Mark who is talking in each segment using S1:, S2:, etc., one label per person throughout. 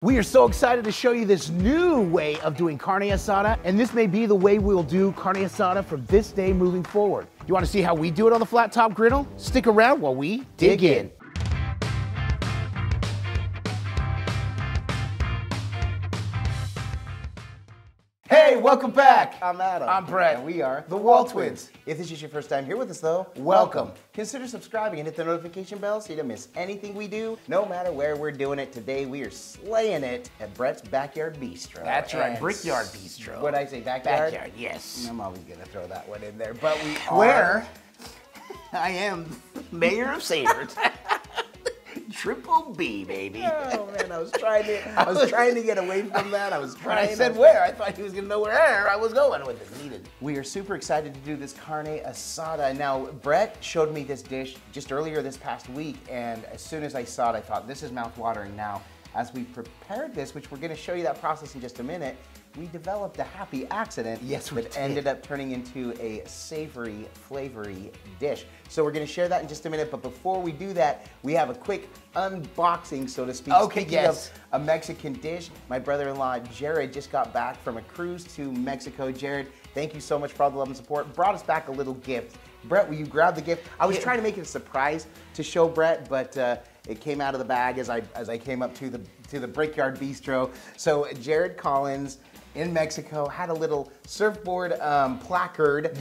S1: We are so excited to show you this new way of doing carne asada, and this may be the way we'll do carne asada from this day moving forward. You want to see how we do it on the flat top griddle? Stick around while we dig in. Hey, welcome back.
S2: I'm Adam.
S1: I'm Brett.
S2: And we are
S1: the WALTWINS.
S2: If this is your first time here with us though,
S1: Welcome.
S2: Consider subscribing and hit the notification bell so you don't miss anything we do, no matter where we're doing it. Today we are slaying it at Brett's Backyard Bistro.
S1: That's right,
S2: And
S1: Brickyard Bistro.
S2: What'd I say, backyard?
S1: Backyard, yes.
S2: I'm always gonna throw that one in there, but we are.
S1: Where I am mayor of Sabres. Triple B, baby.
S2: Oh man, I was trying to get away from that.
S1: When I said where, I thought he was gonna know where I was going with it. Needed.
S2: We are super excited to do this carne asada. Now, Brett showed me this dish just earlier this past week, and as soon as I saw it, I thought, this is mouth-watering. Now, as we prepared this, which we're gonna show you that process in just a minute, we developed a happy accident that ended up turning into a savory, flavory dish. So we're gonna share that in just a minute, but before we do that, we have a quick unboxing, so to speak.
S1: Okay,
S2: Speaking of a Mexican dish, my brother-in-law, Jared, just got back from a cruise to Mexico. Jared, thank you so much for all the love and support. Brought us back a little gift. Brett, will you grab the gift? I was trying to make it a surprise to show Brett, but it came out of the bag as I came up to the Brickyard Bistro. So Jared Collins in Mexico had a little surfboard placard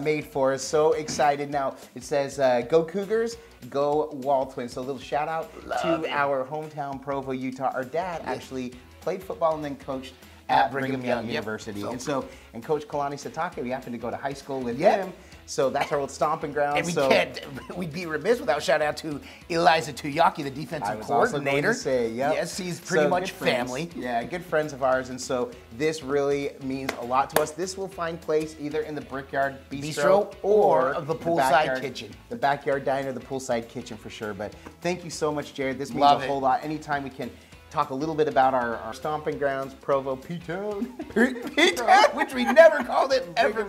S2: made for us. So excited. Now it says go Cougars, go WALTWINS. So a little shout out to our hometown Provo, Utah. Our dad actually played football and then coached at Brigham Young University. And Coach Kalani Satake, we happened to go to high school with him. So that's our old stomping ground.
S1: And we'd be remiss without shout out to Eliza Tuyaki, the defensive coordinator. Yes, he's pretty much family.
S2: Yeah, good friends of ours. And so this really means a lot to us. This will find place either in the Brickyard Bistro or the poolside kitchen. The backyard diner, the poolside kitchen for sure. But thank you so much, Jared. This means a whole lot. Anytime we can talk a little bit about our stomping grounds, Provo, P-Town.
S1: P-Town, which we never called it ever.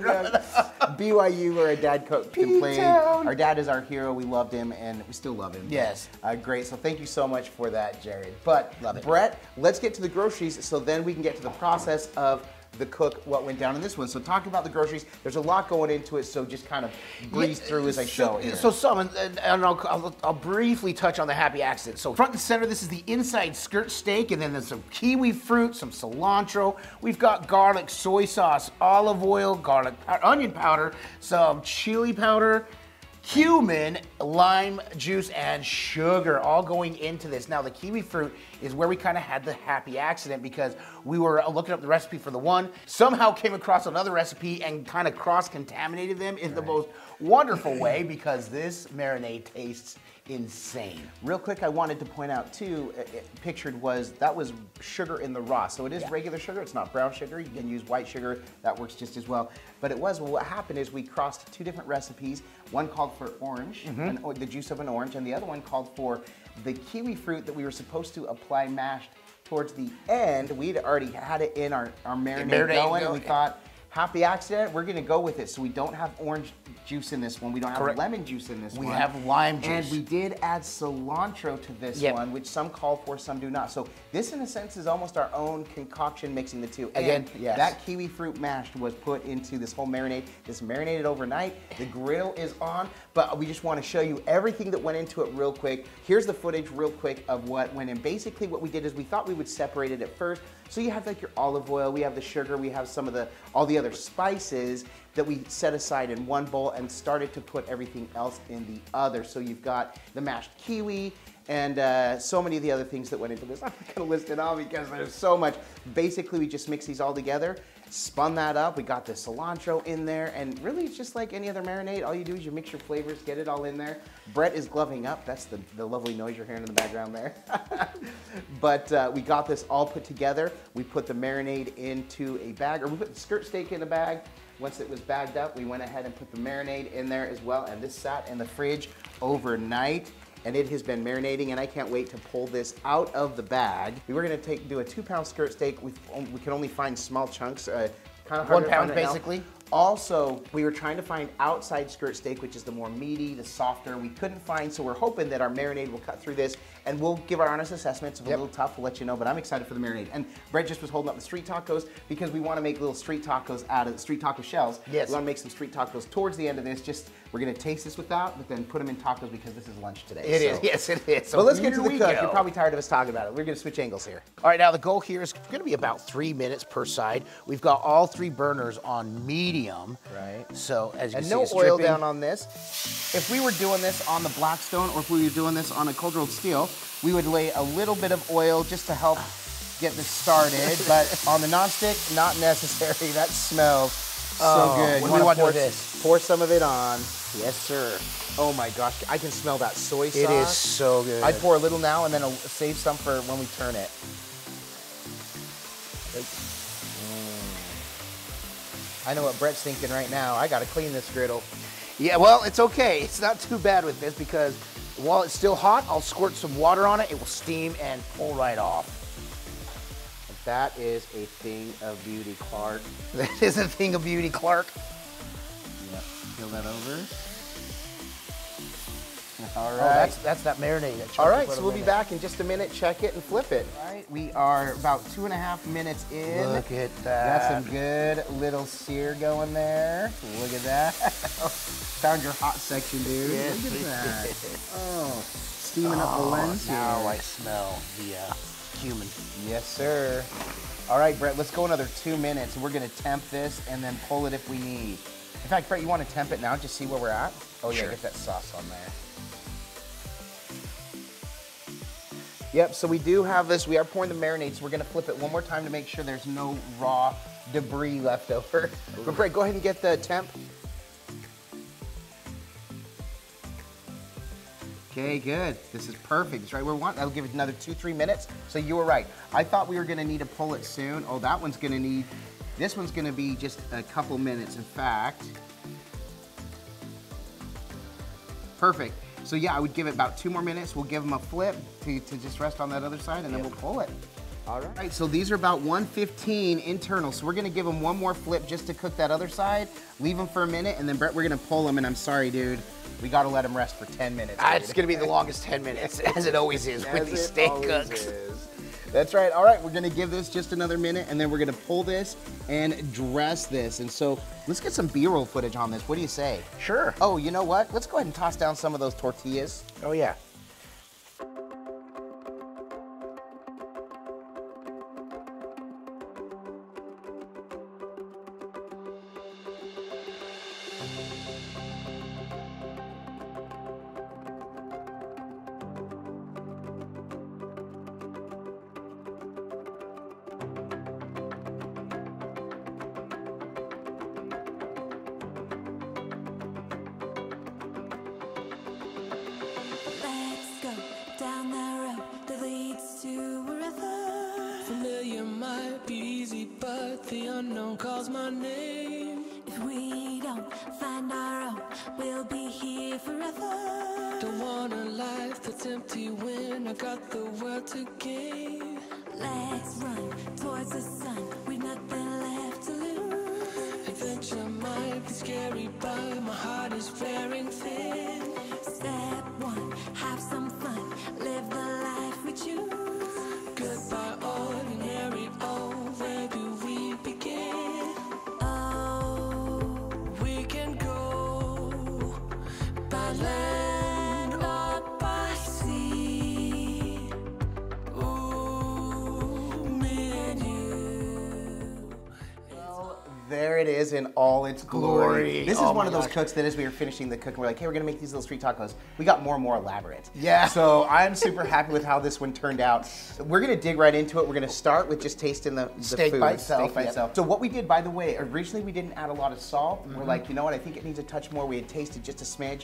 S2: BYU, where our dad complained. Our dad is our hero. We loved him, and we still love him.
S1: Yes.
S2: Great. So thank you so much for that, Jared. But Brett, let's get to the groceries so then we can get to the process of the cook, what went down in this one. So talking about the groceries, there's a lot going into it, so just kind of breeze through as I show it here.
S1: So and I'll briefly touch on the happy accident. So front and center, this is the inside skirt steak, and then there's some kiwi fruit, some cilantro. We've got garlic, soy sauce, olive oil, garlic, onion powder, some chili powder, cumin, lime juice, and sugar all going into this. Now the kiwi fruit is where we kind of had the happy accident because we were looking up the recipe for the one, somehow came across another recipe and kind of cross-contaminated them in the most wonderful way because this marinade tastes insane.
S2: Real quick, I wanted to point out too, pictured that was sugar in the raw. So it is regular sugar, it's not brown sugar. You can use white sugar, that works just as well. But what happened is we crossed two different recipes. One called for orange, the juice of an orange, and the other one called for the kiwi fruit that we were supposed to apply mashed towards the end. We'd already had it in our marinade going, and we thought, happy accident, we're gonna go with it. So we don't have orange juice in this one. We don't have lemon juice in this one.
S1: We have lime juice.
S2: And we did add cilantro to this one, which some call for, some do not. So this, in a sense, is almost our own concoction mixing the two.
S1: Again,
S2: that kiwi fruit mashed was put into this whole marinade. This marinated overnight. The grill is on, but we just want to show you everything that went into it real quick. Here's the footage real quick of what went in. Basically, what we did is we thought we would separate it at first. So you have like your olive oil, we have the sugar, we have some of all the other spices that we set aside in one bowl and started to put everything else in the other. So you've got the mashed kiwi and so many of the other things that went into this. I'm not gonna list it all because there's so much. Basically, we just mix these all together, spun that up, we got the cilantro in there, and really it's just like any other marinade. All you do is you mix your flavors, get it all in there. Brett is gloving up. That's the lovely noise you're hearing in the background there. But we got this all put together. We put the marinade into a bag, or we put the skirt steak in a bag. Once it was bagged up, we went ahead and put the marinade in there as well, and this sat in the fridge overnight. And it has been marinating, and I can't wait to pull this out of the bag. We were gonna do a 2-pound skirt steak. We can only find small chunks, kind of
S1: 1 pound basically.
S2: Also, we were trying to find outside skirt steak, which is the more meaty, the softer. We couldn't find, so we're hoping that our marinade will cut through this and we'll give our honest assessments. It's a little tough, we'll let you know, but I'm excited for the marinade. And Brett just was holding up the street tacos because we want to make little street tacos out of the street taco shells.
S1: Yes.
S2: We want to make some street tacos towards the end of this. We're going to taste this without, but then put them in tacos because this is lunch today.
S1: It is, yes it is. So
S2: but let's get to the cook.
S1: go.
S2: You're probably tired of us talking about it. We're going to switch angles here.
S1: All right, now the goal here is going to be about 3 minutes per side. We've got all 3 burners on medium.
S2: Right.
S1: So as you can see,
S2: no
S1: it's
S2: oil
S1: dripping.
S2: down on this. If we were doing this on the Blackstone or if we were doing this on a cold rolled steel, we would lay a little bit of oil just to help get this started. But on the nonstick, not necessary. That smells so good.
S1: What do we want to do with this?
S2: Pour some of it on.
S1: Yes, sir.
S2: Oh my gosh, I can smell that soy sauce.
S1: It is so good.
S2: I'd pour a little now and then I'll save some for when we turn it. I know what Brett's thinking right now. I gotta clean this griddle.
S1: Yeah, well, it's okay. It's not too bad with this because while it's still hot, I'll squirt some water on it. It will steam and pull right off.
S2: That is a thing of beauty, Clark.
S1: That is a thing of beauty, Clark.
S2: Yep, peel that over. All
S1: Oh,
S2: right.
S1: that's that marinade.
S2: All right, so we'll be back in just a minute. Check it and flip it. All right, we are about 2.5 minutes in.
S1: Look at that.
S2: Got some good little sear going there. Look at that. Found your hot section, dude.
S1: Yes,
S2: Look at
S1: we
S2: that.
S1: did.
S2: Oh, steaming up the lens
S1: Now
S2: here.
S1: I smell the cumin.
S2: Yes, sir. All right, Brett, let's go another 2 minutes, and we're gonna temp this and then pull it if we need. In fact, Brett, you wanna temp it now, just see where we're at? Oh yeah,
S1: Sure.
S2: get that sauce on there. Yep, so we do have this. We are pouring the marinade, so we're gonna flip it one more time to make sure there's no raw debris left over. But Brett, go ahead and get the temp. Okay, good. This is perfect. It's right where we want. That'll give it another 2-3 minutes. So you were right. I thought we were gonna need to pull it soon. Oh, that one's gonna need, this one's gonna be just a couple minutes. In fact, perfect. So yeah, I would give it about 2 more minutes. We'll give them a flip to just rest on that other side and then we'll pull it. All right, so these are about 115 internal. So we're gonna give them one more flip just to cook that other side, leave them for a minute, and then Brett, we're gonna pull them, and I'm sorry, dude, we gotta let them rest for 10 minutes.
S1: It's gonna be the longest 10 minutes, as it always is with these steak cooks.
S2: That's right. All right, we're gonna give this just another minute, and then we're gonna pull this and dress this. And so let's get some B-roll footage on this. What do you say?
S1: Sure.
S2: Oh, you know what? Let's go ahead and toss down some of those tortillas.
S1: Oh yeah.
S3: Let's go down the road that leads to wherever.
S4: Familiar might be easy, but the unknown calls my name.
S3: If we don't find our own, we'll be here forever.
S4: Don't want a life that's empty when I got the world to gain.
S3: Let's run towards the sun. We've nothing left to lose.
S4: Adventure might be scary, but my heart is wearing thin.
S3: Step one, have some fun. Live the life we choose.
S4: Goodbye, ordinary. Oh, where do we begin?
S3: Oh,
S4: We can go by land or by sea. Ooh, me and you.
S2: There it is in all its glory. This is
S1: Oh
S2: one
S1: my
S2: of those
S1: gosh.
S2: cooks that as we were finishing the cook, we're like, hey, we're gonna make these little street tacos. We got more and more elaborate.
S1: Yeah.
S2: So I'm super happy with how this one turned out. We're gonna dig right into it. We're gonna start with just tasting the
S1: Steak
S2: food.
S1: by itself,
S2: Steak by
S1: yep.
S2: itself. So what we did, by the way, originally we didn't add a lot of salt.
S1: Mm-hmm.
S2: We're like, you know what, I think it needs a touch more. We had tasted just a smidge.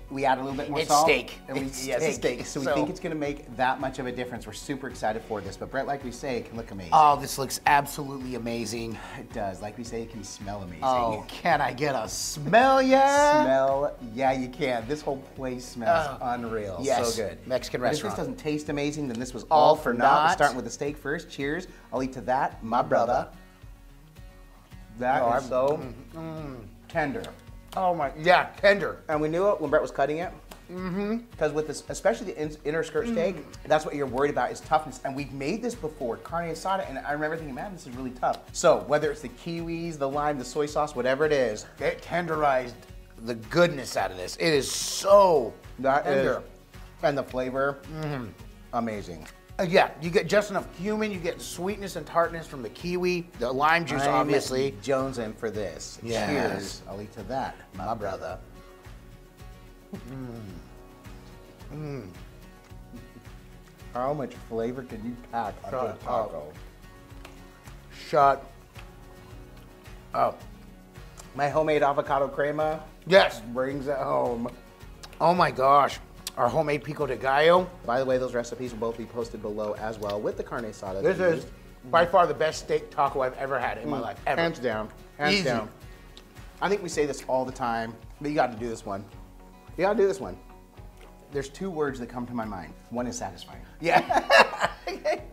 S2: We add a little bit more
S1: It's
S2: salt.
S1: steak.
S2: And we,
S1: It's
S2: yes, it's
S1: steak.
S2: steak. So we
S1: So-
S2: think it's gonna make that much of a difference. We're super excited for this. But Brett, like we say, it can look amazing.
S1: Oh, this looks absolutely amazing.
S2: It does. Like we say, it can smell amazing.
S1: Oh, can I get a smell ya?
S2: Smell, yeah, you can. This whole place smells
S1: Oh.
S2: unreal.
S1: Yes,
S2: So good.
S1: Mexican
S2: But
S1: restaurant.
S2: If this doesn't taste amazing, then this was
S1: All
S2: all
S1: for
S2: for naught. We're
S1: naught.
S2: starting with the steak first. Cheers. I'll eat to that, my brother. That
S1: Oh,
S2: is so tender.
S1: Oh my, yeah, tender.
S2: And we knew it when Brett was cutting it. Because with this, especially the inner skirt steak, that's what you're worried about is toughness. And we've made this before, carne asada, and I remember thinking, man, this is really tough. So whether it's the kiwis, the lime, the soy sauce, whatever it is,
S1: It tenderized the goodness out of this. It is so tender.
S2: And the flavor, amazing.
S1: Yeah, you get just enough cumin, you get sweetness and tartness from the kiwi, the lime juice, obviously.
S2: Jonesing for this.
S1: Yes.
S2: Cheers, I'll eat to that, my brother. How much flavor can you pack on a taco?
S1: Shut up.
S2: My homemade avocado crema
S1: Yes.
S2: brings it home.
S1: Oh my gosh. Our homemade pico de gallo.
S2: By the way, those recipes will both be posted below as well with the carne asada.
S1: This
S2: that we
S1: is by far the best steak taco I've ever had in my life. Ever.
S2: Hands down. Hands
S1: Easy.
S2: down. I think we say this all the time, but you got to do this one. You got to do this one. There's two words that come to my mind. One is satisfying.
S1: Yeah.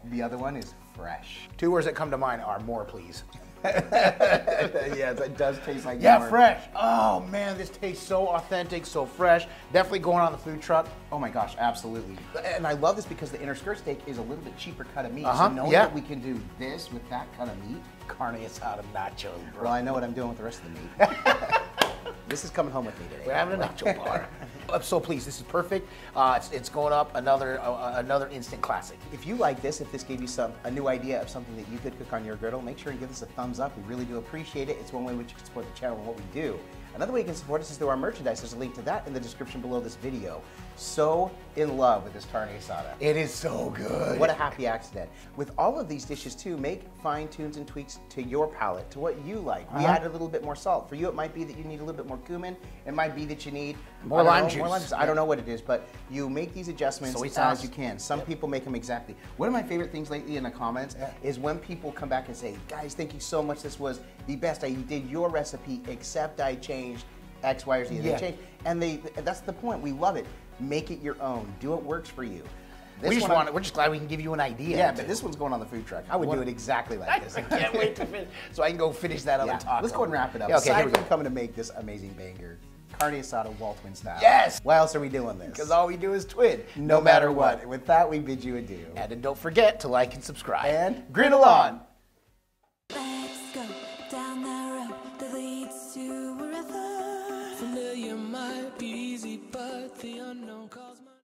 S2: The other one is fresh.
S1: Two words that come to mind are more, please.
S2: Yes, it does taste like
S1: Yeah,
S2: more.
S1: fresh. Oh man, this tastes so authentic, so fresh. Definitely going on the food truck.
S2: Oh my gosh, absolutely. And I love this because the inner skirt steak is a little bit cheaper cut of meat.
S1: Uh-huh,
S2: So knowing
S1: yeah.
S2: that we can do this with that cut of meat,
S1: Carne asada nachos, bro.
S2: well, I know what I'm doing with the rest of the meat. This is coming home with me today.
S1: We're having a nacho bar. I'm so pleased. This is perfect. It's going up another instant classic.
S2: If you like this, if this gave you a new idea of something that you could cook on your griddle, make sure and give us a thumbs up. We really do appreciate it. It's one way which you can support the channel and what we do. Another way you can support us is through our merchandise. There's a link to that in the description below this video. So in love with this carne asada.
S1: It is so good.
S2: What a happy accident. With all of these dishes too, make fine tunes and tweaks to your palate, to what you like. We add a little bit more salt. For you, it might be that you need a little bit more cumin. It might be that you need
S1: More lime juice.
S2: I don't know what it is, but you make these adjustments
S1: Soy
S2: as
S1: sauce.
S2: you can. Some people make them exactly. One of my favorite things lately in the comments is when people come back and say, guys, thank you so much. This was the best. I did your recipe, except I changed X, Y, or Z.
S1: Yeah.
S2: They change. And that's the point. We love it. Make it your own. Do what works for you. This
S1: We're
S2: one
S1: just glad we can give you an idea.
S2: yeah, but this one's going on the food truck. I would do it exactly like this.
S1: I can't wait to finish, so I can go finish that other
S2: Yeah.
S1: taco.
S2: Let's go and wrap it up.
S1: Yeah, okay, here
S2: Aside
S1: we
S2: from
S1: go.
S2: coming to make this amazing banger, carne asada WALTWIN style.
S1: Yes!
S2: Why else are we doing this?
S1: Because all we do is twin,
S2: no matter what. With that, we bid you adieu.
S1: And don't forget to like and subscribe.
S2: And griddle on.